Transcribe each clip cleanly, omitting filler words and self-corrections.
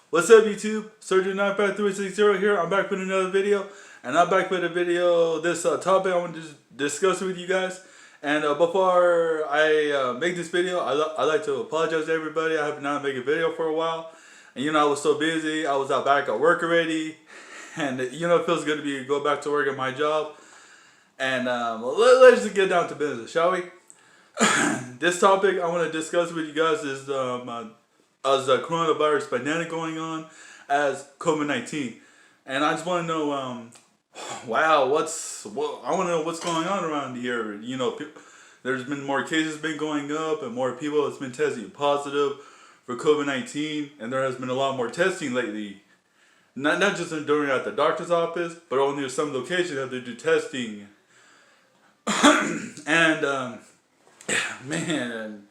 What's up, YouTube? Surgeon95360 here. I'm back with another video, and I'm back with a video. This topic I want to discuss with you guys. And before I make this video, I like to apologize to everybody. I have not made a video for a while, and I was so busy. I was out back at work already, and it feels good to go back to work at my job. And let's just get down to business, shall we? This topic I want to discuss with you guys is as the coronavirus pandemic going on as COVID-19, and I just want to know, wow, I want to know what's going on around here. There's been more cases been going up, and more people has been testing positive for COVID-19, and there has been a lot more testing lately. Not just during at the doctor's office, but only at some locations that they do testing. And man,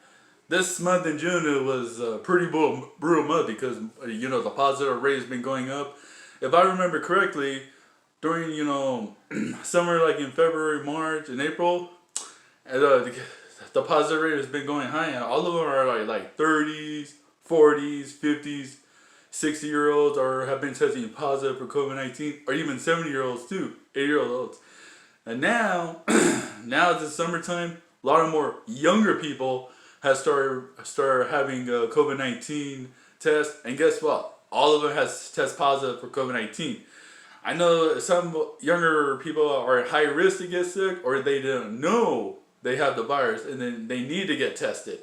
this month in June it was a pretty brutal month because the positive rate has been going up. If I remember correctly, during summer, like in February, March, and April, the positive rate has been going high, and all of them are like 30s, 40s, 50s, 60-year-olds or have been testing positive for COVID-19, or even 70-year-olds too, 80-year-olds. And now it's the summertime. A lot of more younger people have started having COVID-19 tests, and guess what? All of them has test positive for COVID-19. I know some younger people are at high risk to get sick, or they don't know they have the virus, and then they need to get tested.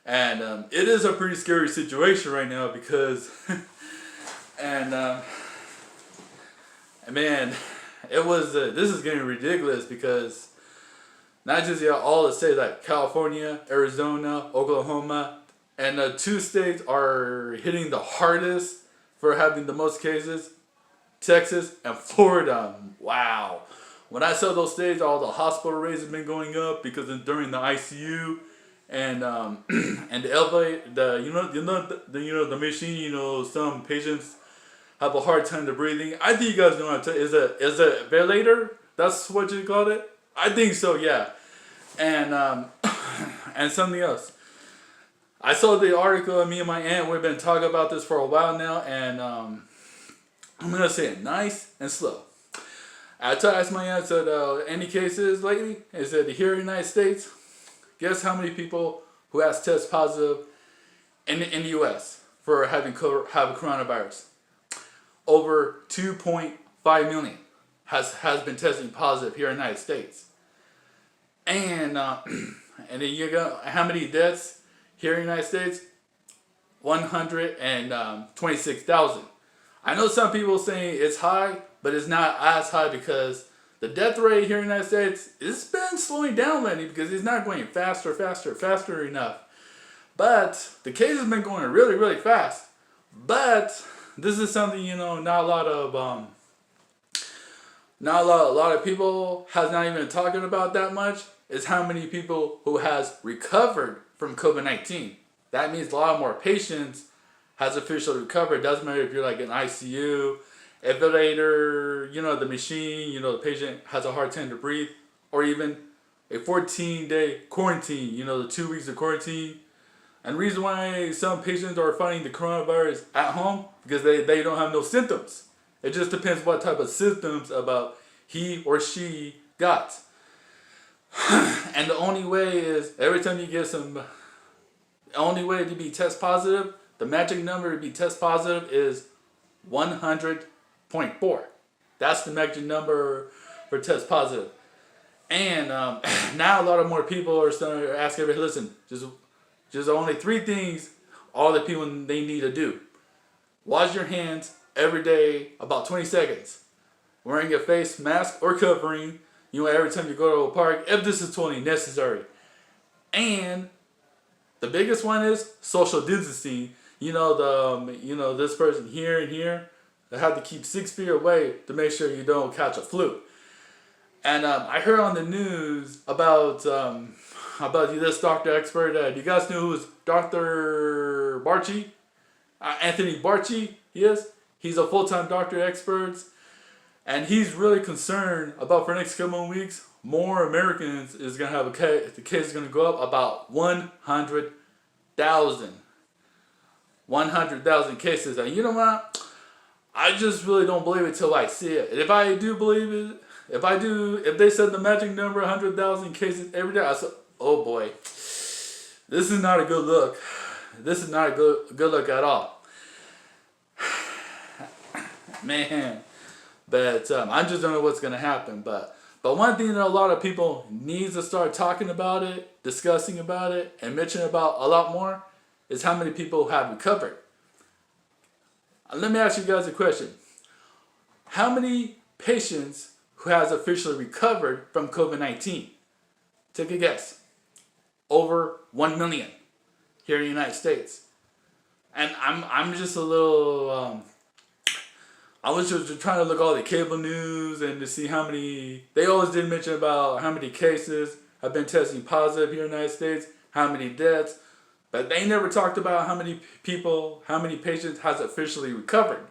And it is a pretty scary situation right now because, man, it was this is getting ridiculous because. Not just all the states like California, Arizona, Oklahoma, and 2 states are hitting the hardest for having the most cases, Texas and Florida. Wow. When I saw those states, all the hospital rates have been going up because during the ICU and the elevator, the machine, some patients have a hard time to breathing. I think you guys know what I'm is it ventilator? That's what you call it? I think so, yeah. And and something else. I saw the article, and me and my aunt, we've been talking about this for a while now, and I'm going to say it nice and slow. I asked my aunt, said, any cases lately? He said, here in the United States, guess how many people who has test positive in the U.S. for have a coronavirus? Over 2.5 million has been testing positive here in the United States. And then you got how many deaths here in the United States? 126,000. I know some people saying it's high, but it's not as high because the death rate here in the United States it's been slowing down lately because it's not going faster enough. But the case has been going really, really fast. But this is something not a lot of people has not even talking about that much, is how many people who has recovered from COVID-19. That means a lot more patients has officially recovered. It doesn't matter if you're like an ICU, ventilator, the machine, the patient has a hard time to breathe, or even a 14-day quarantine, the 2 weeks of quarantine. And the reason why some patients are fighting the coronavirus at home, because they don't have no symptoms. It just depends what type of symptoms about he or she got. And the only way is, every time you get the only way to be test positive, the magic number to be test positive is 100.4. That's the magic number for test positive. And now a lot of more people are starting to ask everybody, listen, just only 3 things all the people they need to do. Wash your hands every day, about 20 seconds. Wearing a face mask or covering, every time you go to a park, if this is totally necessary. And the biggest one is social distancing. This person here and here, they have to keep 6 feet away to make sure you don't catch a flu. And I heard on the news about this doctor expert. Do you guys know who is Dr. Barchi? Anthony Barchi, he is. He's a full-time doctor expert, and he's really concerned about for the next couple of weeks, more Americans is going to have the case is going to go up about 100,000. 100,000 cases. And you know what? I just really don't believe it till I see it. And if I do believe it, if they said the magic number 100,000 cases every day, I said, oh boy, this is not a good look. This is not a good look at all. Man. But I just don't know what's going to happen. But one thing that a lot of people needs to start talking about it, discussing about it, and mentioning about a lot more is how many people have recovered. Let me ask you guys a question. How many patients who has officially recovered from COVID-19? Take a guess. Over 1 million here in the United States. And I'm just a little... I was just trying to look all the cable news and to see how many... They always did mention about how many cases have been testing positive here in the United States, how many deaths. But they never talked about how many people, how many patients has officially recovered.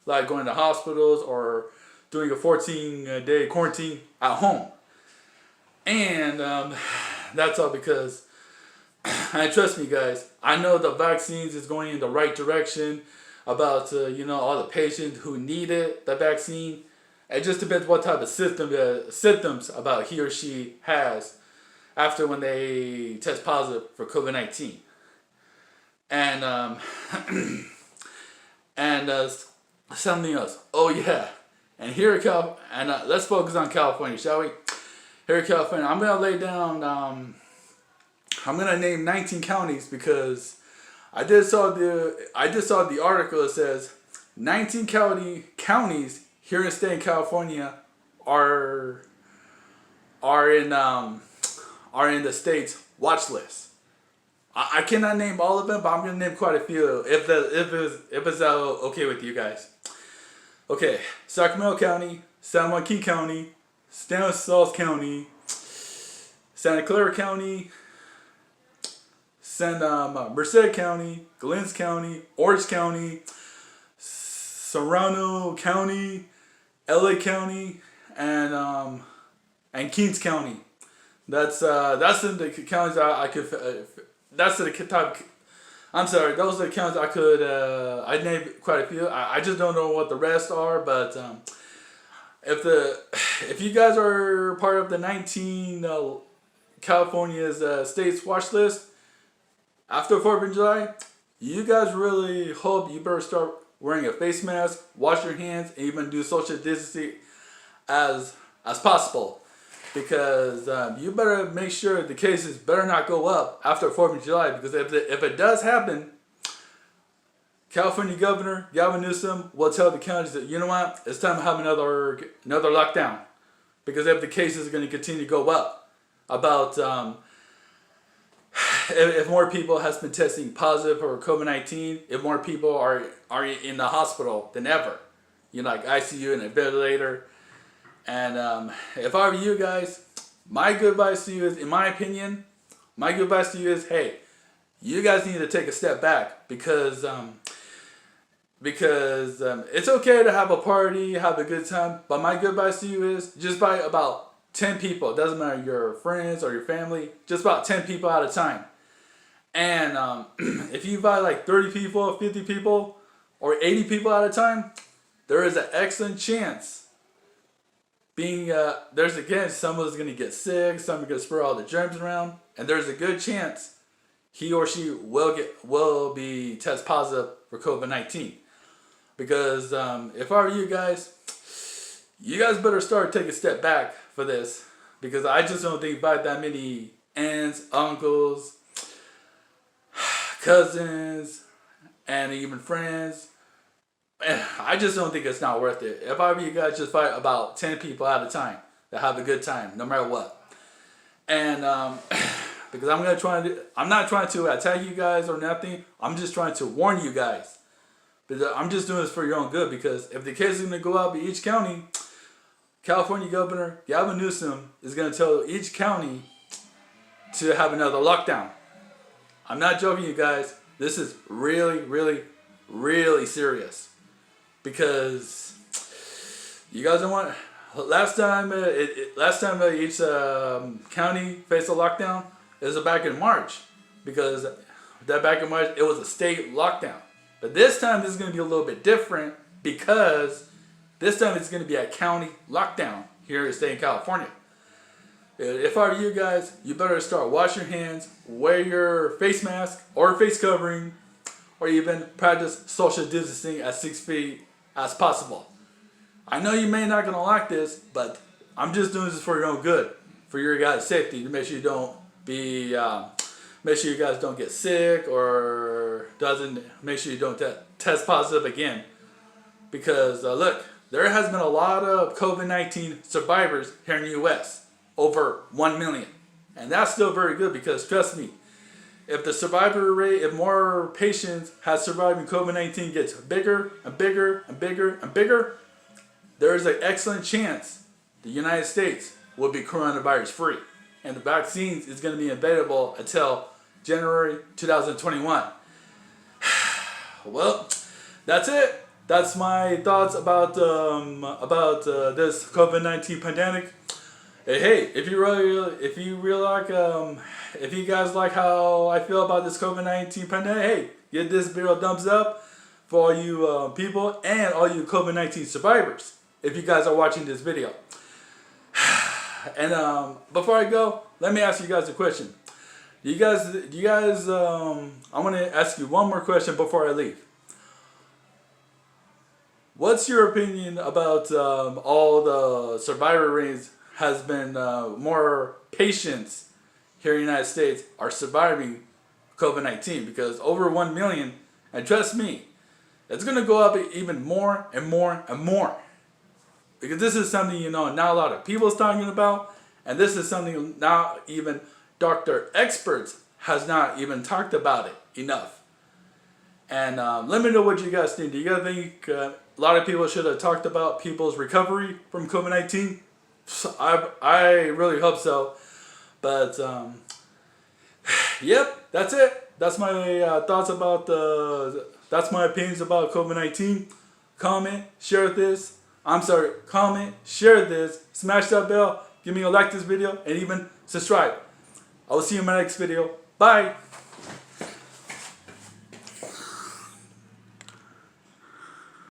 Like going to hospitals or doing a 14-day quarantine at home. And that's all because, and trust me guys, I know the vaccines is going in the right direction about, all the patients who needed the vaccine. It just depends what type of symptoms about he or she has after when they test positive for COVID-19. And something else. Oh yeah, and here in California, let's focus on California, shall we? Here in California, I'm gonna lay down. I'm gonna name 19 counties because I just saw the article. It says 19 counties here in the state of California are in the state's watch list. I cannot name all of them, but I'm gonna name quite a few if it's okay with you guys. Okay, Sacramento County, San Joaquin County, Stanislaus County, Santa Clara County, Merced County, Glens County, Orange County, Serrano County, LA County, and Kings County. That's in the counties I could. That's the type. I'm sorry. Those are the counties I could. I named quite a few. I just don't know what the rest are. But if you guys are part of the 19 California's states watch list after 4th of July, you guys really hope you better start wearing a face mask, wash your hands, and even do social distancing as possible. Because you better make sure the cases better not go up after 4th of July. Because if it does happen, California Governor Gavin Newsom will tell the counties that, you know what, it's time to have another lockdown. Because if the cases are going to continue to go up, about if more people has been testing positive for COVID-19, if more people are in the hospital than ever, like ICU and a ventilator. And if I were you guys, my good advice to you is, in my opinion, hey, you guys need to take a step back because it's okay to have a party, have a good time. But my good advice to you is just buy about 10 people. It doesn't matter your friends or your family, just about 10 people at a time. And if you buy like 30 people, 50 people, or 80 people at a time, there is an excellent chance there's again someone's gonna get sick, someone's gonna spread all the germs around, and there's a good chance he or she will be test positive for COVID-19. Because if I were you guys better start taking a step back for this, because I just don't think by that many aunts, uncles, cousins, and even friends. I just don't think it's not worth it. If I were you guys, just fight about 10 people at a time that have a good time, no matter what. And because I'm not trying to attack you guys or nothing. I'm just trying to warn you guys. Because I'm just doing this for your own good. Because if the case is going to go up in each county, California Governor Gavin Newsom is going to tell each county to have another lockdown. I'm not joking, you guys. This is really, really, really serious. Because you guys don't want. Last time each county faced a lockdown, it was back in March. Because back in March, it was a state lockdown. But this time this is going to be a little bit different because this time it's going to be a county lockdown here in the state of California. If I were you guys, you better start washing your hands, wear your face mask or face covering, or even practice social distancing at 6 feet as possible. I know you may not gonna like this, but I'm just doing this for your own good, for your guys' safety, to make sure you don't be, make sure you guys don't get sick or make sure you don't test positive again. Because look, there has been a lot of COVID-19 survivors here in the U.S. Over 1 million. And that's still very good because trust me, if the survivor rate, if more patients has surviving COVID-19 gets bigger and bigger and bigger and bigger, there is an excellent chance the United States will be coronavirus free. And the vaccines is going to be available until January 2021. Well, that's it. That's my thoughts about this COVID-19 pandemic. Hey, if you guys like how I feel about this COVID-19 pandemic, hey, give this video a thumbs up for all you people and all you COVID-19 survivors. If you guys are watching this video, and before I go, let me ask you guys a question. Do you guys? I want to ask you one more question before I leave. What's your opinion about all the survivor rates? Has been more patients here in the United States are surviving COVID-19 because over 1 million, and trust me, it's going to go up even more and more and more. Because this is something, not a lot of people is talking about, and this is something now even doctor experts has not even talked about it enough. And let me know what you guys think. Do you guys think a lot of people should have talked about people's recovery from COVID-19? I really hope so, but yep, that's it. That's my thoughts about that's my opinions about COVID-19. Comment, share this. Comment, share this, smash that bell, give me a like this video, and even subscribe. I will see you in my next video. Bye.